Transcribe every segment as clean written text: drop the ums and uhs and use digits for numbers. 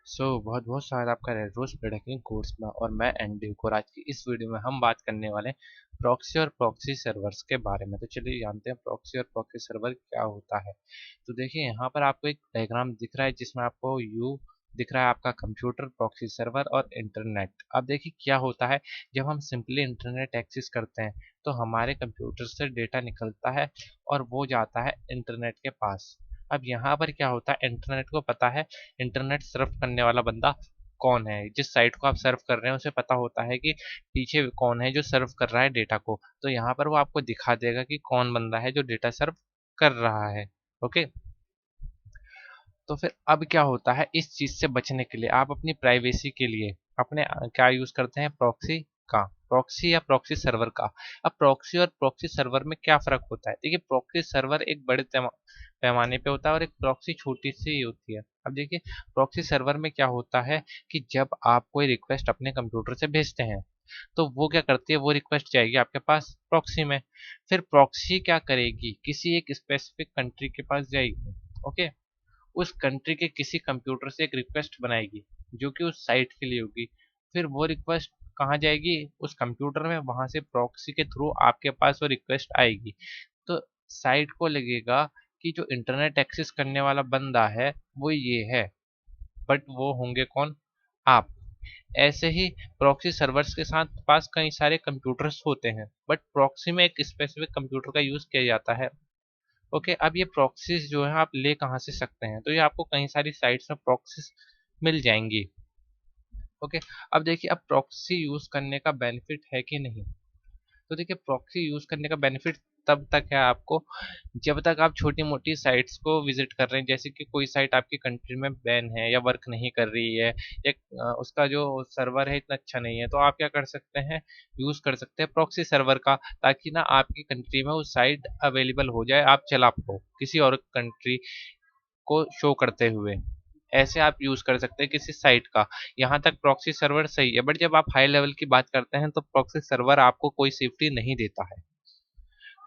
बहुत बहुत स्वागत है आपका रेड रोज प्रोडक्टिंग कोर्स में। और मैं एंडी और आज की इस वीडियो में हम बात करने वाले हैं प्रॉक्सी और प्रॉक्सी सर्वर्स के बारे में। तो चलिए जानते हैं प्रॉक्सी और प्रॉक्सी सर्वर क्या होता है। तो देखिए यहाँ पर आपको एक डायग्राम दिख रहा है जिसमें आपको यू दिख रहा है आपका कंप्यूटर, प्रॉक्सी सर्वर और इंटरनेट। अब देखिए क्या होता है, जब हम सिंपली इंटरनेट एक्सेस करते हैं तो हमारे कंप्यूटर से डेटा निकलता है और वो जाता है इंटरनेट के पास। अब यहाँ पर क्या होता है, इंटरनेट को पता है इंटरनेट सर्फ करने वाला बंदा कौन है। जिस साइट को आप सर्व कर रहे हैं उसे पता होता है कि पीछे कौन है जो सर्व कर रहा है डेटा को। तो यहाँ पर वो आपको दिखा देगा कि कौन बंदा है जो डेटा सर्व कर रहा है। ओके, तो फिर अब क्या होता है, इस चीज से बचने के लिए आप अपनी प्राइवेसी के लिए अपने क्या यूज करते हैं, प्रॉक्सी का, प्रॉक्सी या प्रॉक्सी सर्वर का। अब प्रॉक्सी और प्रॉक्सी सर्वर में क्या फर्क होता है, देखिए प्रॉक्सी सर्वर एक बड़े पैमाने पे होता है और एक प्रॉक्सी छोटी सी होती है। अब देखिए प्रॉक्सी सर्वर में क्या होता है कि जब आप कोई रिक्वेस्ट अपने कंप्यूटर से भेजते हैं तो वो क्या करती है, वो रिक्वेस्ट जाएगी आपके पास प्रॉक्सी में। फिर प्रॉक्सी क्या करेगी, किसी एक स्पेसिफिक कंट्री के पास जाएगी। ओके, उस कंट्री के किसी कंप्यूटर से एक रिक्वेस्ट बनाएगी जो कि उस साइट के लिए होगी। फिर वो रिक्वेस्ट कहाँ जाएगी, उस कंप्यूटर में, वहां से प्रॉक्सी के थ्रू आपके पास वो रिक्वेस्ट आएगी। तो साइट को लगेगा कि जो इंटरनेट एक्सेस करने वाला बंदा है वो ये है, बट वो होंगे कौन, आप। ऐसे ही प्रॉक्सी सर्वर्स के साथ पास कई सारे कंप्यूटर्स होते हैं, बट प्रॉक्सी में एक स्पेसिफिक कंप्यूटर का यूज किया जाता है। ओके, अब ये प्रॉक्सीज जो है आप ले कहाँ से सकते हैं, तो ये आपको कई सारी साइट्स में प्रॉक्सीज मिल जाएंगी। ओके, अब देखिए अब प्रॉक्सी यूज करने का बेनिफिट है कि नहीं। तो देखिए प्रॉक्सी यूज करने का बेनिफिट तब तक है आपको जब तक आप छोटी मोटी साइट्स को विजिट कर रहे हैं, जैसे कि कोई साइट आपकी कंट्री में बैन है या वर्क नहीं कर रही है या उसका जो सर्वर है इतना अच्छा नहीं है, तो आप क्या कर सकते हैं, यूज कर सकते हैं प्रॉक्सी सर्वर का, ताकि ना आपकी कंट्री में वो साइट अवेलेबल हो जाए, आप चला पाओ किसी और कंट्री को शो करते हुए। ऐसे आप यूज कर सकते हैं किसी साइट का। यहाँ तक प्रॉक्सी सर्वर सही है, बट जब आप हाई लेवल की बात करते हैं तो प्रॉक्सी सर्वर आपको कोई सेफ्टी नहीं देता है।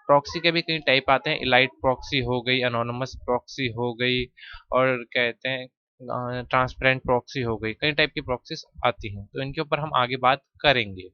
प्रॉक्सी के भी कई टाइप आते हैं, इलाइट प्रॉक्सी हो गई, अनोनिमस प्रॉक्सी हो गई, और कहते हैं ट्रांसपेरेंट प्रॉक्सी हो गई। कई टाइप की प्रॉक्सीज आती हैं, तो इनके ऊपर हम आगे बात करेंगे।